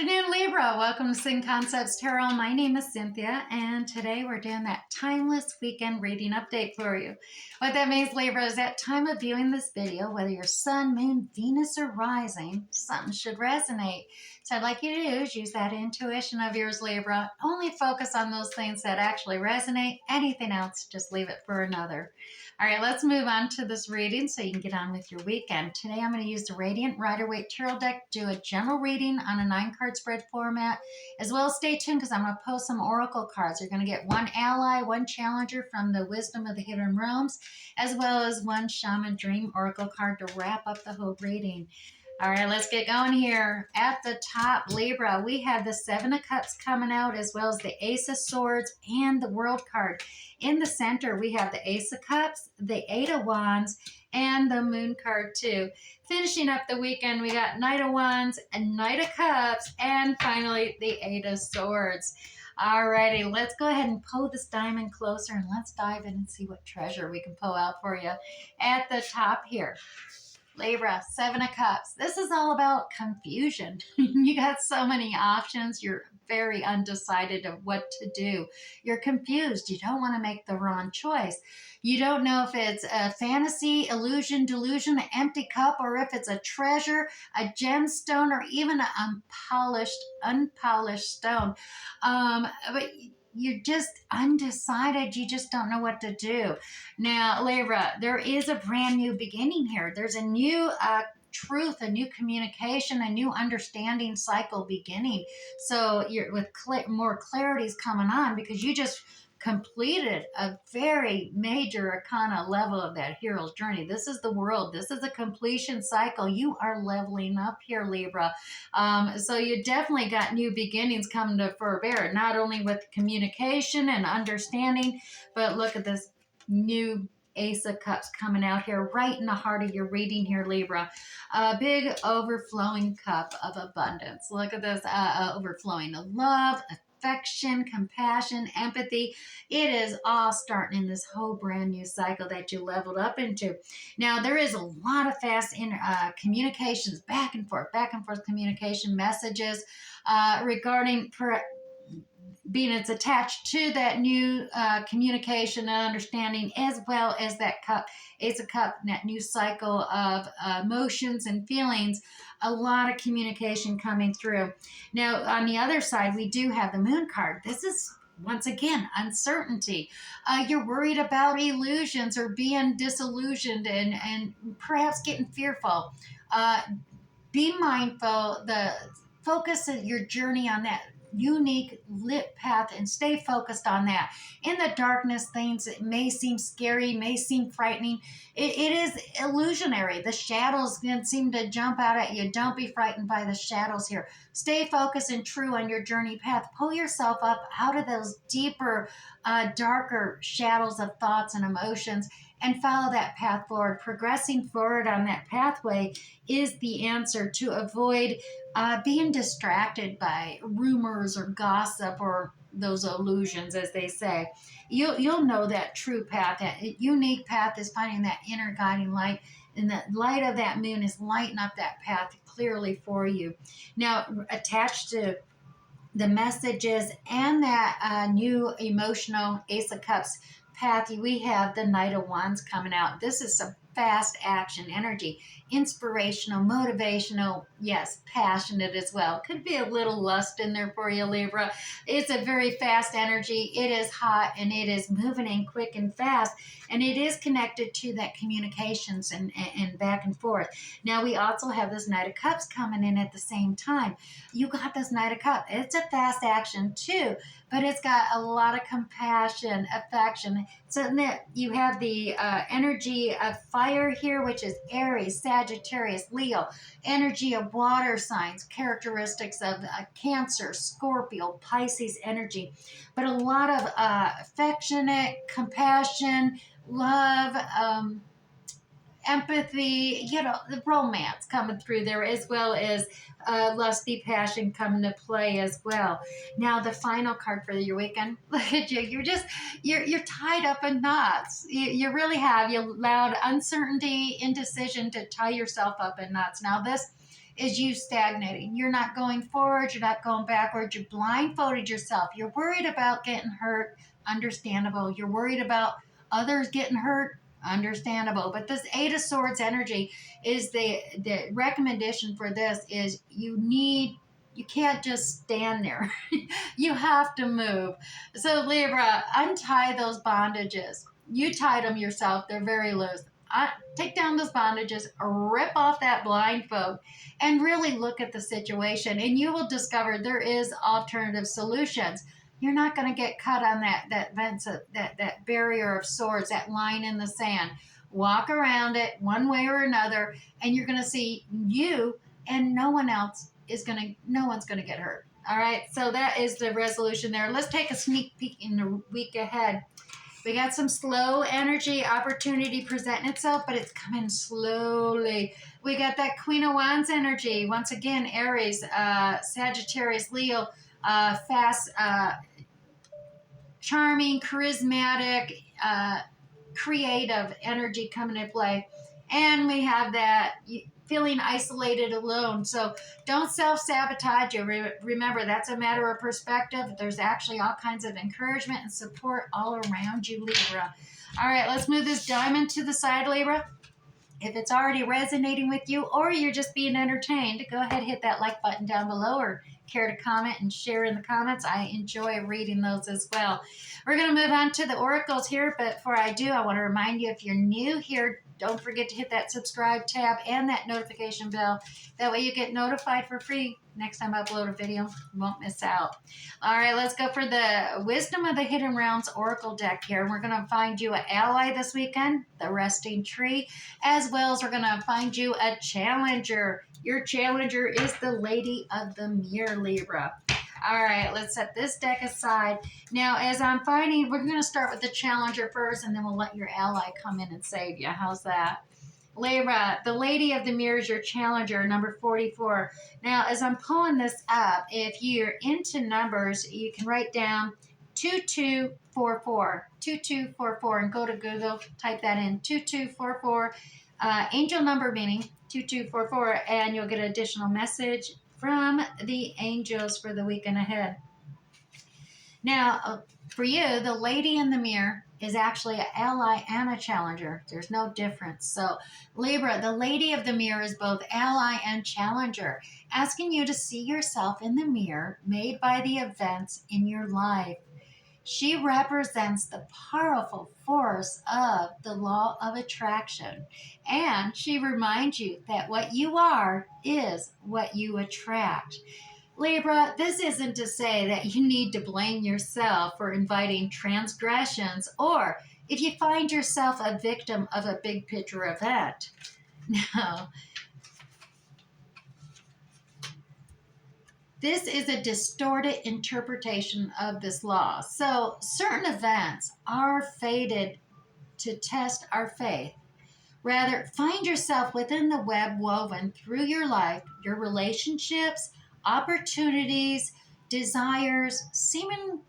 afternoon, Libra. Welcome to Sing Concepts Tarot. My name is Cynthia, and today we're doing that timeless weekend reading update for you. What that means, Libra, is at time of viewing this video, whether you're Sun, Moon, Venus, or Rising, something should resonate. So I'd like you to do is use that intuition of yours, Libra. Only focus on those things that actually resonate. Anything else, just leave it for another. All right, let's move on to this reading so you can get on with your weekend. Today I'm going to use the Radiant Rider-Waite Tarot deck, do a general reading on a 9-card spread format, as well as stay tuned because I'm going to post some oracle cards. You're going to get one ally, one challenger from the Wisdom of the Hidden Realms, as well as one Shaman Dream oracle card to wrap up the whole reading. All right, let's get going here. At the top, Libra, we have the 7 of Cups coming out, as well as the Ace of Swords and the World card. In the center, we have the Ace of Cups, the 8 of Wands, and the Moon card too. Finishing up the weekend, we got Knight of Wands, and Knight of Cups, and finally the 8 of Swords. Alrighty, let's go ahead and pull this diamond closer, and let's dive in and see what treasure we can pull out for you. At the top here, Libra, 7 of Cups. This is all about confusion. You got so many options. You're very undecided of what to do. You're confused. You don't want to make the wrong choice. You don't know if it's a fantasy, illusion, delusion, an empty cup, or if it's a treasure, a gemstone, or even an unpolished stone. But you're just undecided. You just don't know what to do. Now, Libra, there is a brand new beginning here. There's a new truth, a new communication, a new understanding cycle beginning. So you're with more clarity is coming on because you just completed a very major arcana level of that hero's journey. This is the world. This is a completion cycle. You are leveling up here, Libra. So you definitely got new beginnings coming to forbear, not only with communication and understanding, but look at this new Ace of Cups coming out here right in the heart of your reading here, Libra. A big overflowing cup of abundance. Look at this overflowing of love, affection, compassion, empathy. It is all starting in this whole brand new cycle that you leveled up into. Now, there is a lot of fast communications, back and forth communication messages regarding being it's attached to that new communication and understanding, as well as that cup, Ace of Cup, that new cycle of emotions and feelings. A lot of communication coming through. Now, on the other side, we do have the Moon card. This is once again, uncertainty. You're worried about illusions or being disillusioned and perhaps getting fearful. Be mindful, focus your journey on that unique lit path and stay focused on that. In the darkness, things that may seem scary, may seem frightening, it is illusionary. The shadows can seem to jump out at you. Don't be frightened by the shadows here. Stay focused and true on your journey path. Pull yourself up out of those deeper, darker shadows of thoughts and emotions and follow that path forward. Progressing forward on that pathway is the answer to avoid being distracted by rumors or gossip or those illusions, as they say. You'll know that true path, that unique path is finding that inner guiding light, and the light of that moon is lighting up that path clearly for you. Now, attached to the messages and that new emotional Ace of Cups path, we have the Knight of Wands coming out. This is some fast action energy, inspirational, motivational, yes, passionate as well. Could be a little lust in there for you, Libra. It's a very fast energy. It is hot and it is moving in quick and fast, and it is connected to that communications and back and forth. Now, we also have this Knight of Cups coming in at the same time. You got this Knight of Cups. It's a fast action too, but it's got a lot of compassion, affection. So you have the energy of fire here, which is Aries, Sagittarius, Leo, energy of water signs, characteristics of Cancer, Scorpio, Pisces energy, but a lot of affectionate, compassion, love, empathy, the romance coming through there, as well as lusty passion coming to play as well. Now, the final card for your weekend. Look at you. You're tied up in knots. You really have. You allowed uncertainty, indecision to tie yourself up in knots. Now, this is you stagnating. You're not going forward. You're not going backwards. You blindfolded yourself. You're worried about getting hurt. Understandable. You're worried about others getting hurt. Understandable. But this Eight of Swords energy is the recommendation for this is you can't just stand there. You have to move. So Libra, untie those bondages. You tied them yourself. They're very loose. Take down those bondages, rip off that blindfold, and really look at the situation. And you will discover there is alternative solutions. You're not going to get cut on that barrier of swords, that line in the sand. Walk around it one way or another, and you're going to see you and no one's going to get hurt. All right, so that is the resolution there. Let's take a sneak peek in the week ahead. We got some slow energy opportunity presenting itself, but it's coming slowly. We got that Queen of Wands energy. Once again, Aries, Sagittarius, Leo, fast, charming, charismatic, creative energy coming into play. And we have that feeling isolated, alone. So don't self-sabotage you. Remember, that's a matter of perspective. There's actually all kinds of encouragement and support all around you, Libra. All right, let's move this diamond to the side, Libra. If it's already resonating with you or you're just being entertained, go ahead and hit that like button down below or care to comment and share in the comments. I enjoy reading those as well. We're going to move on to the oracles here, but before I do, I want to remind you, if you're new here, don't forget to hit that subscribe tab and that notification bell. That way you get notified for free next time I upload a video. You won't miss out. All right, let's go for the Wisdom of the Hidden Realms Oracle deck here. We're going to find you an ally this weekend, the Resting Tree, as well as we're going to find you a challenger. Your challenger is the Lady of the Mirror, Libra. All right, let's set this deck aside. Now, as I'm finding, we're going to start with the challenger first, and then we'll let your ally come in and save you. How's that? Libra, the Lady of the Mirror is your challenger, number 44. Now, as I'm pulling this up, if you're into numbers, you can write down 2244. 2244, and go to Google, type that in, 2244. Angel number meaning 2244, and you'll get an additional message from the angels for the weekend ahead. Now, for you, the Lady in the Mirror is actually an ally and a challenger. There's no difference. So, Libra, the Lady of the Mirror is both ally and challenger, asking you to see yourself in the mirror made by the events in your life. She represents the powerful force of the law of attraction, and she reminds you that what you are is what you attract. Libra, this isn't to say that you need to blame yourself for inviting transgressions or if you find yourself a victim of a big picture event. No. This is a distorted interpretation of this law. So certain events are fated to test our faith. Rather, find yourself within the web woven through your life, your relationships, opportunities, desires, seeming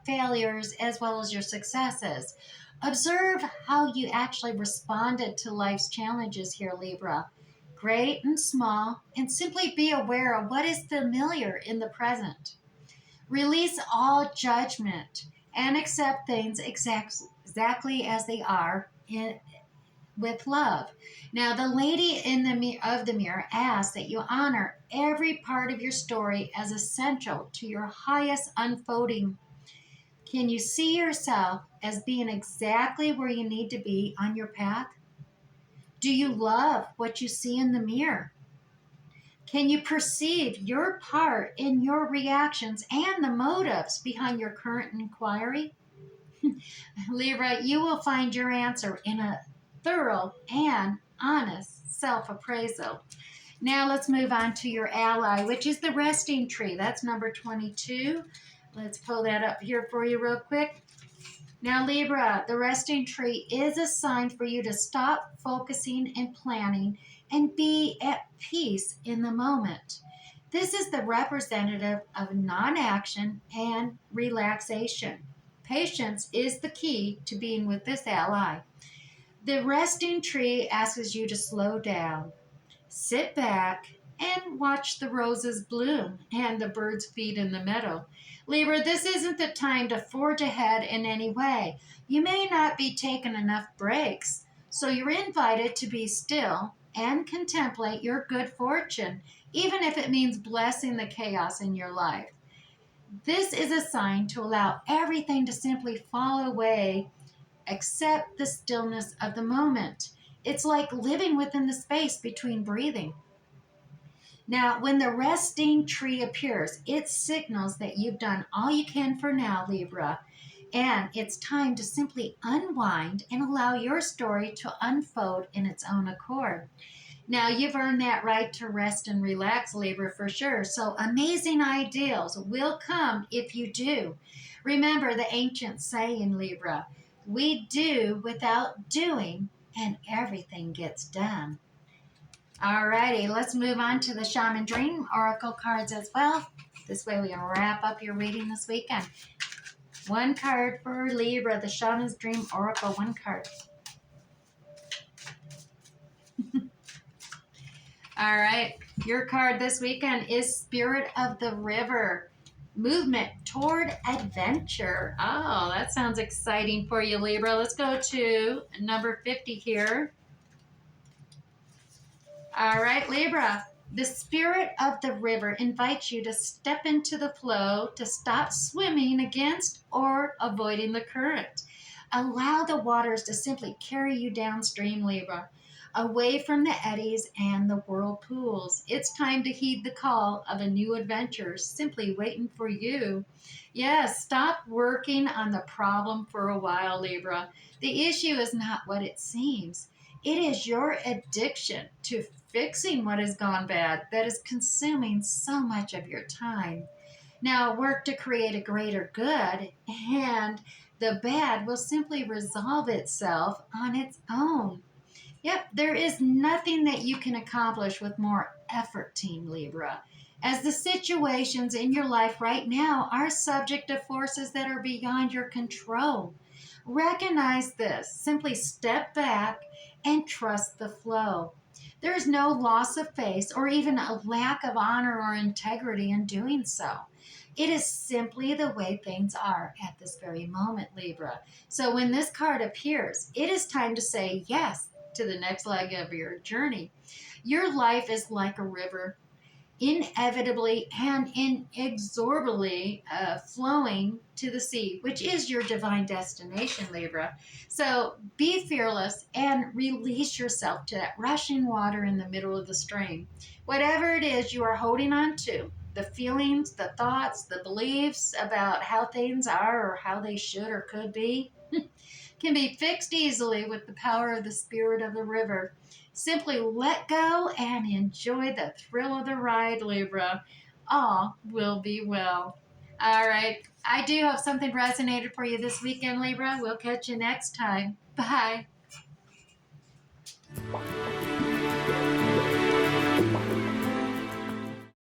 failures, as well as your successes. Observe how you actually responded to life's challenges here, Libra, great and small, and simply be aware of what is familiar in the present. Release all judgment and accept things exactly as they are with love. Now, the Lady of the Mirror asks that you honor every part of your story as essential to your highest unfolding. Can you see yourself as being exactly where you need to be on your path? Do you love what you see in the mirror? Can you perceive your part in your reactions and the motives behind your current inquiry? Libra, you will find your answer in a thorough and honest self-appraisal. Now let's move on to your ally, which is the Resting Tree. That's number 22. Let's pull that up here for you real quick. Now, Libra, the Resting Tree is a sign for you to stop focusing and planning and be at peace in the moment. This is the representative of non-action and relaxation. Patience is the key to being with this ally. The Resting Tree asks you to slow down, sit back, and watch the roses bloom and the birds feed in the meadow. Libra, this isn't the time to forge ahead in any way. You may not be taking enough breaks, so you're invited to be still and contemplate your good fortune, even if it means blessing the chaos in your life. This is a sign to allow everything to simply fall away, accept the stillness of the moment. It's like living within the space between breathing. Now, when the resting tree appears, it signals that you've done all you can for now, Libra, and it's time to simply unwind and allow your story to unfold in its own accord. Now, you've earned that right to rest and relax, Libra, for sure. So, amazing ideals will come if you do. Remember the ancient saying, Libra, we do without doing, and everything gets done. Alrighty, let's move on to the Shaman Dream Oracle cards as well. This way we can wrap up your reading this weekend. One card for Libra, the Shaman's Dream Oracle, one card. All right, your card this weekend is Spirit of the River. Movement toward adventure. Oh, that sounds exciting for you, Libra. Let's go to number 50 here. All right, Libra. The spirit of the river invites you to step into the flow, to stop swimming against or avoiding the current. Allow the waters to simply carry you downstream, Libra, away from the eddies and the whirlpools. It's time to heed the call of a new adventure simply waiting for you. Yes, stop working on the problem for a while, Libra. The issue is not what it seems. It is your addiction to fixing what has gone bad that is consuming so much of your time. Now, work to create a greater good, and the bad will simply resolve itself on its own. Yep, there is nothing that you can accomplish with more effort, Team Libra, as the situations in your life right now are subject to forces that are beyond your control. Recognize this. Simply step back and trust the flow. There is no loss of face or even a lack of honor or integrity in doing so. It is simply the way things are at this very moment, Libra. So when this card appears, it is time to say yes to the next leg of your journey. Your life is like a river, inevitably and inexorably flowing to the sea, which is your divine destination, Libra. So be fearless and release yourself to that rushing water in the middle of the stream. Whatever it is you are holding on to, the feelings, the thoughts, the beliefs about how things are or how they should or could be, can be fixed easily with the power of the spirit of the river. Simply let go and enjoy the thrill of the ride, Libra. All will be well. All right. I do have something resonated for you this weekend, Libra. We'll catch you next time. Bye.